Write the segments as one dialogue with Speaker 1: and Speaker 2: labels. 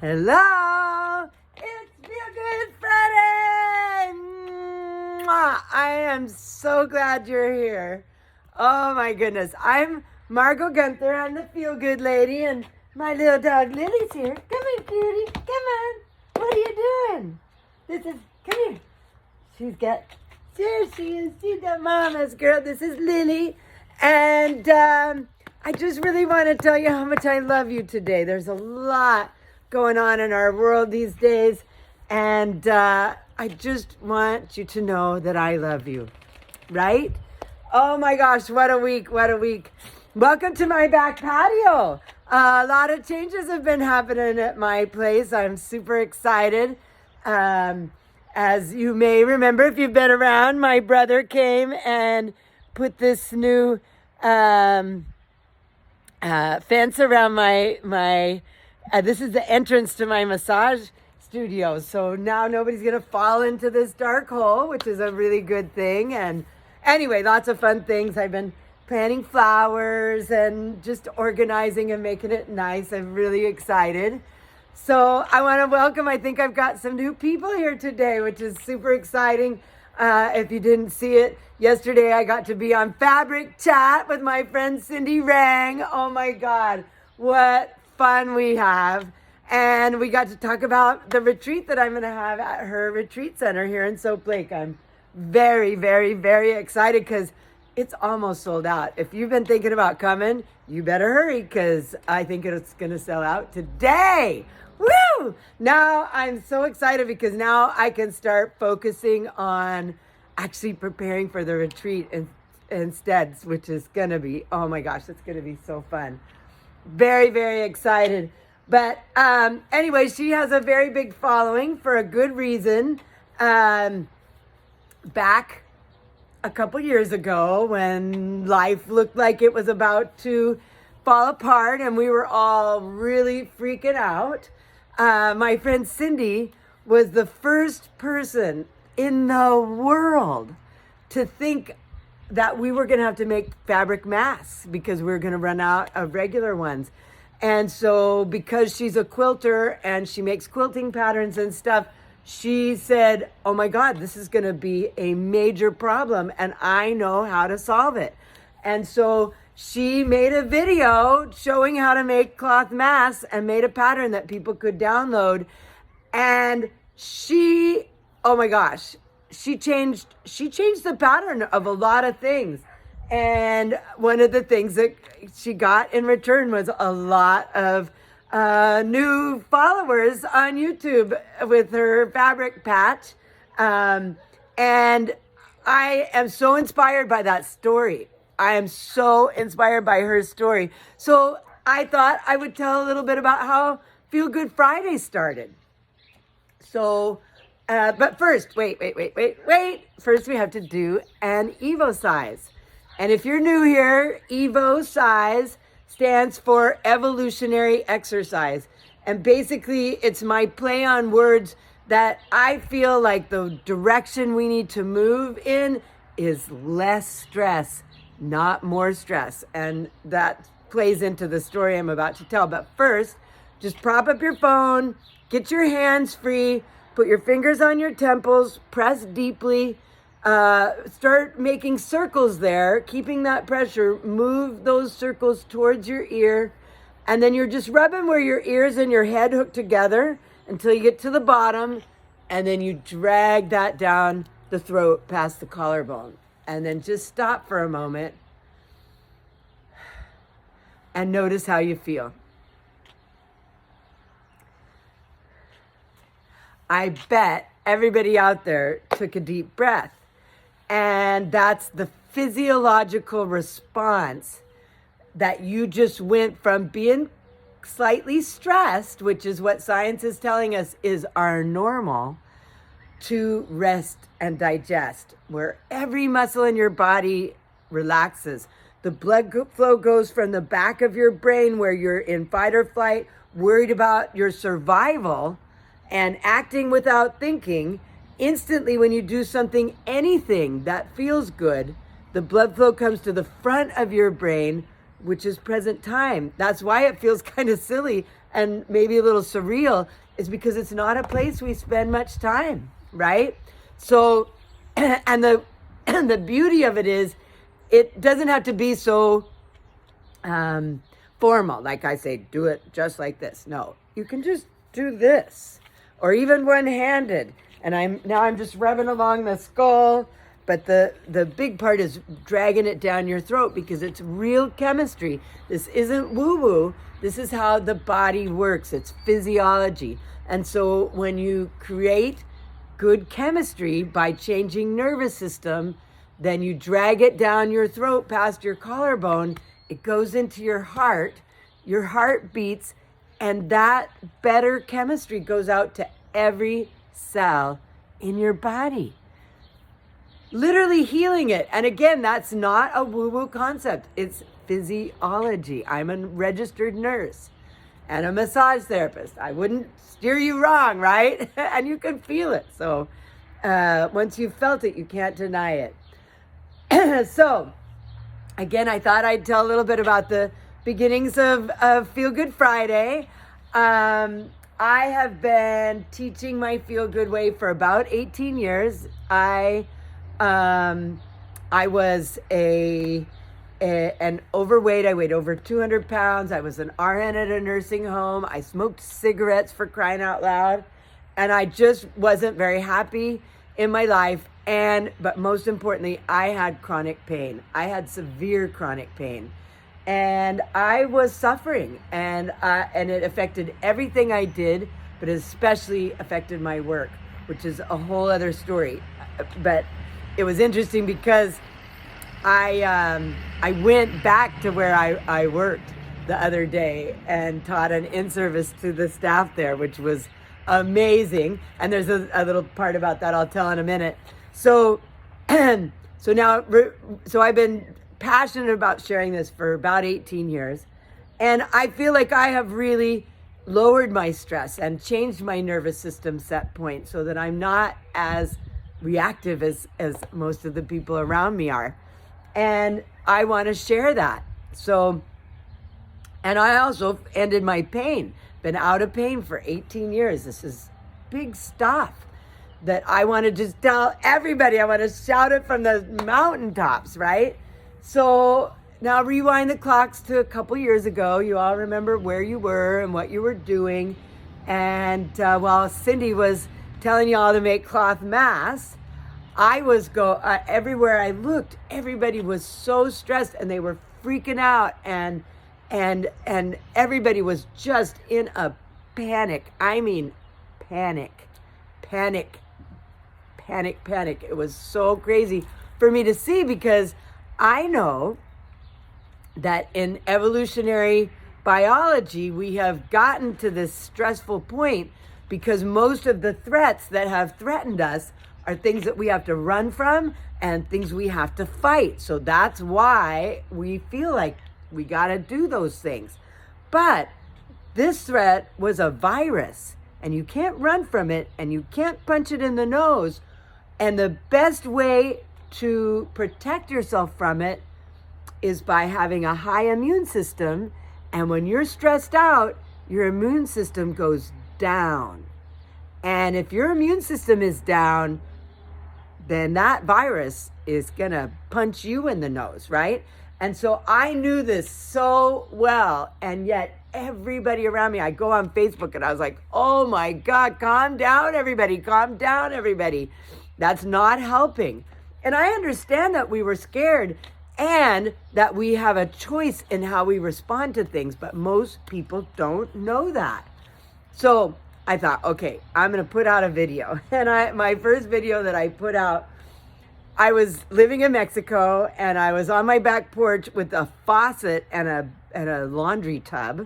Speaker 1: Hello, it's Feel Good Friday. Mwah. I am so glad you're here. Oh my goodness, I'm Margo Guenther. I'm the Feel Good lady, and my little dog Lily's here. Come here, cutie. Come on. What are you doing? Come here. There she is. She's the mama's girl. This is Lily, and I just really want to tell you how much I love you today. There's a lot going on in our world these days, and I just want you to know that I love you, right? Oh my gosh, what a week, what a week. Welcome to my back patio. A lot of changes have been happening at my place. I'm super excited. As you may remember, if you've been around, my brother came and put this new fence around my this is the entrance to my massage studio. So now nobody's going to fall into this dark hole, which is a really good thing. And anyway, lots of fun things. I've been planting flowers and just organizing and making it nice. I'm really excited. So I want to welcome, I think I've got some new people here today, which is super exciting. If you didn't see it, yesterday I got to be on Fabric Chat with my friend Cindi. Oh my God, what fun we have. And we got to talk about the retreat that I'm going to have at her retreat center here in Soap Lake. I'm very, very, very excited because it's almost sold out. If you've been thinking about coming, you better hurry because I think it's going to sell out today. Woo! Now I'm so excited because now I can start focusing on actually preparing for the retreat instead, which is going to be, oh my gosh, it's going to be so fun. Very, very excited. But anyway, she has a very big following for a good reason. Back a couple years ago when life looked like it was about to fall apart and we were all really freaking out, my friend Cindi was the first person in the world to think that we were going to have to make fabric masks because we were going to run out of regular ones. And so because she's a quilter and she makes quilting patterns and stuff, she said, oh my God, this is going to be a major problem and I know how to solve it. And so she made a video showing how to make cloth masks and made a pattern that people could download. And she, oh my gosh, she changed the pattern of a lot of things. And one of the things that she got in return was a lot of new followers on YouTube with her fabric patch. And I am so inspired by that story. I am so inspired by her story. So I thought I would tell a little bit about how Feel Good Friday started. So, but first, wait. First we have to do an Evo size. And if you're new here, Evo size stands for evolutionary exercise. And basically it's my play on words that I feel like the direction we need to move in is less stress, not more stress. And that plays into the story I'm about to tell. But first, just prop up your phone, get your hands free, put your fingers on your temples, press deeply, start making circles there, keeping that pressure, move those circles towards your ear, and then you're just rubbing where your ears and your head hook together until you get to the bottom, and then you drag that down the throat past the collarbone. And then just stop for a moment and notice how you feel. I bet everybody out there took a deep breath. And that's the physiological response that you just went from being slightly stressed, which is what science is telling us is our normal, to rest and digest, where every muscle in your body relaxes. The blood flow goes from the back of your brain where you're in fight or flight, worried about your survival and acting without thinking. Instantly, when you do something, anything that feels good, the blood flow comes to the front of your brain, which is present time. That's why it feels kind of silly and maybe a little surreal is because it's not a place we spend much time, right? So, and the the beauty of it is, it doesn't have to be so formal. Like I say, do it just like this. No, you can just do this, or even one-handed. And I'm just rubbing along the skull. But the big part is dragging it down your throat, because it's real chemistry. This isn't woo-woo. This is how the body works. It's physiology. And so when you create good chemistry by changing nervous system, then you drag it down your throat past your collarbone. It goes into your heart beats, and that better chemistry goes out to every cell in your body. Literally healing it. And again, that's not a woo-woo concept. It's physiology. I'm a registered nurse and a massage therapist. I wouldn't steer you wrong, right? And you can feel it. So once you've felt it, you can't deny it. So again, I thought I'd tell a little bit about the beginnings of Feel Good Friday. I have been teaching my Feel Good way for about 18 years. I was an overweight. I weighed over 200 pounds. I was an RN at a nursing home. I smoked cigarettes, for crying out loud. And I just wasn't very happy in my life. But most importantly, I had chronic pain. I had severe chronic pain. And I was suffering. And it affected everything I did, but especially affected my work, which is a whole other story. But it was interesting because I went back to where I worked the other day and taught an in-service to the staff there, which was amazing. And there's a little part about that I'll tell in a minute. So I've been passionate about sharing this for about 18 years. And I feel like I have really lowered my stress and changed my nervous system set point so that I'm not as reactive as most of the people around me are. And I want to share that. So, and I also ended my pain, been out of pain for 18 years. This is big stuff that I want to just tell everybody. I want to shout it from the mountaintops, right? So now rewind the clocks to a couple years ago. You all remember where you were and what you were doing. And while Cindi was telling y'all to make cloth masks, I was everywhere I looked, everybody was so stressed and they were freaking out, and everybody was just in a panic. I mean, panic. It was so crazy for me to see, because I know that in evolutionary biology, we have gotten to this stressful point because most of the threats that have threatened us are things that we have to run from and things we have to fight. So that's why we feel like we got to do those things. But this threat was a virus, and you can't run from it, and you can't punch it in the nose. And the best way to protect yourself from it is by having a high immune system. And when you're stressed out, your immune system goes down. And if your immune system is down, then that virus is going to punch you in the nose, right? And so I knew this so well, and yet everybody around me, I go on Facebook and I was like, oh my God, calm down, everybody, calm down, everybody. That's not helping. And I understand that we were scared and that we have a choice in how we respond to things, but most people don't know that. So I thought, okay, I'm going to put out a video. And my first video that I put out, I was living in Mexico and I was on my back porch with a faucet and a laundry tub.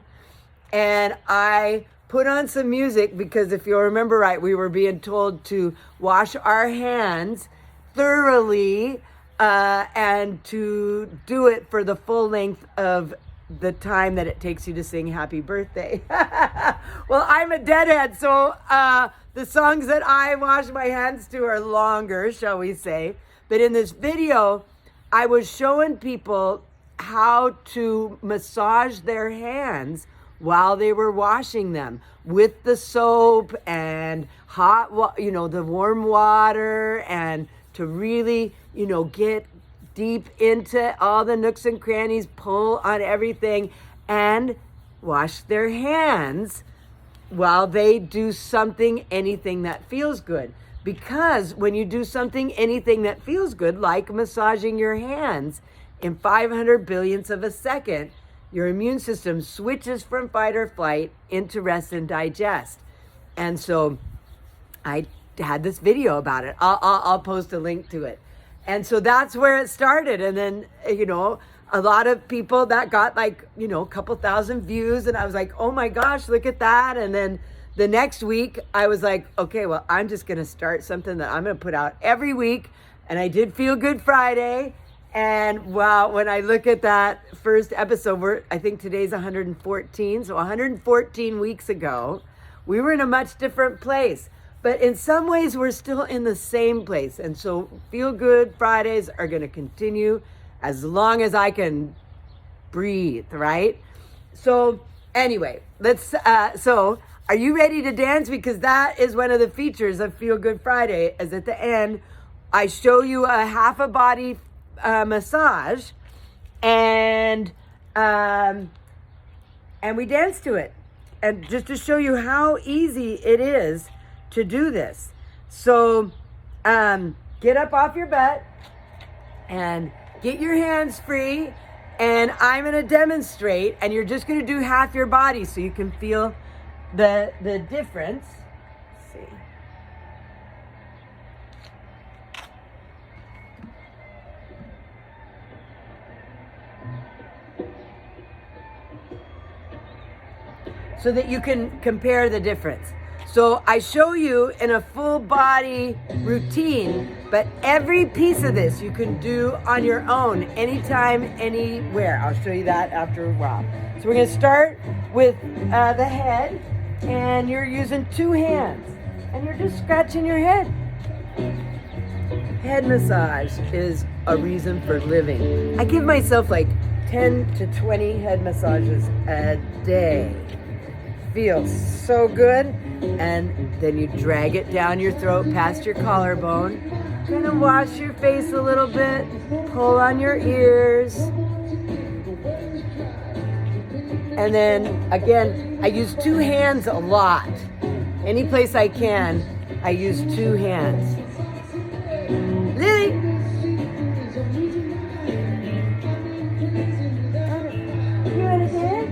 Speaker 1: And I put on some music because if you'll remember right, we were being told to wash our hands thoroughly and to do it for the full length of the time that it takes you to sing happy birthday. Well, I'm a deadhead, so the songs that I wash my hands to are longer, shall we say. But in this video, I was showing people how to massage their hands while they were washing them with the soap and the warm water, and to really, get deep into all the nooks and crannies, pull on everything, and wash their hands while they do anything that feels good. Because when you do anything that feels good, like massaging your hands, in 500 billionths of a second, your immune system switches from fight or flight into rest and digest. And so I had this video about it. I'll post a link to it. And so that's where it started. And then, a lot of people that got a couple thousand views. And I was like, oh my gosh, look at that. And then the next week I was like, okay, well, I'm just going to start something that I'm going to put out every week. And I did Feel Good Friday. And wow, when I look at that first episode, I think today's 114. So 114 weeks ago, we were in a much different place. But in some ways, we're still in the same place. And so Feel Good Fridays are going to continue as long as I can breathe, right? So anyway, so are you ready to dance? Because that is one of the features of Feel Good Friday, is at the end, I show you a half a body massage, and we dance to it, and just to show you how easy it is to do this. So get up off your butt and get your hands free, and I'm going to demonstrate, and you're just going to do half your body so you can feel the difference. Let's see. So that you can compare the difference. So I show you in a full body routine, but every piece of this you can do on your own, anytime, anywhere. I'll show you that after a while. So we're going to start with the head, and you're using two hands, and you're just scratching your head. Head massage is a reason for living. I give myself like 10 to 20 head massages a day. Feels so good. And then you drag it down your throat past your collarbone. Kind of wash your face a little bit. Pull on your ears. And then again, I use two hands a lot. Any place I can, I use two hands. Lily! You want to dance?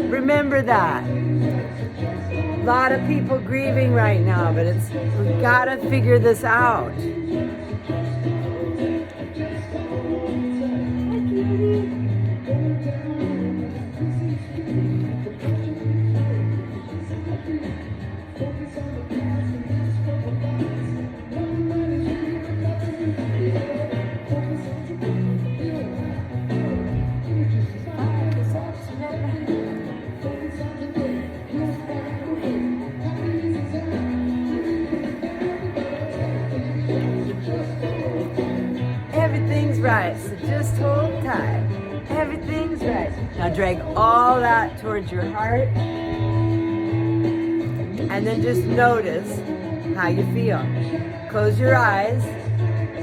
Speaker 1: Remember that. A lot of people grieving right now, but we gotta figure this out. Everything's right, so just hold tight. Everything's right. Now drag all that towards your heart. And then just notice how you feel. Close your eyes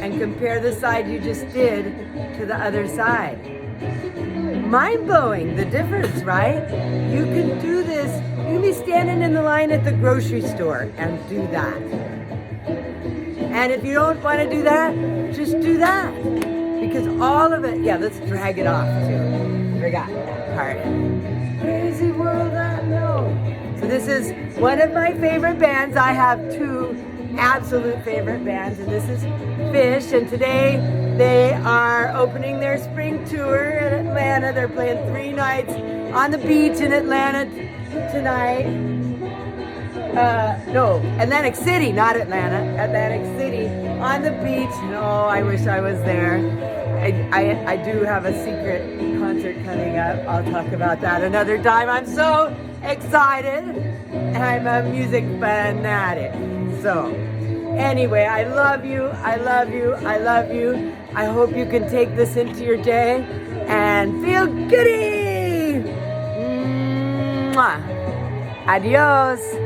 Speaker 1: and compare the side you just did to the other side. Mind-blowing, the difference, right? You can do this. You can be standing in the line at the grocery store and do that. And if you don't want to do that, just do that. Because all of it, let's drag it off too. Forgot that part. Crazy world I know. So this is one of my favorite bands. I have two absolute favorite bands, and this is Fish. And today they are opening their spring tour in Atlanta. They're playing 3 nights on the beach in Atlanta tonight. No, Atlantic City, not Atlanta. Atlantic City on the beach. Oh, I wish I was there. I do have a secret concert coming up. I'll talk about that another time. I'm so excited. I'm a music fanatic. So anyway, I love you. I love you. I love you. I hope you can take this into your day and feel goody. Mwah. Adios.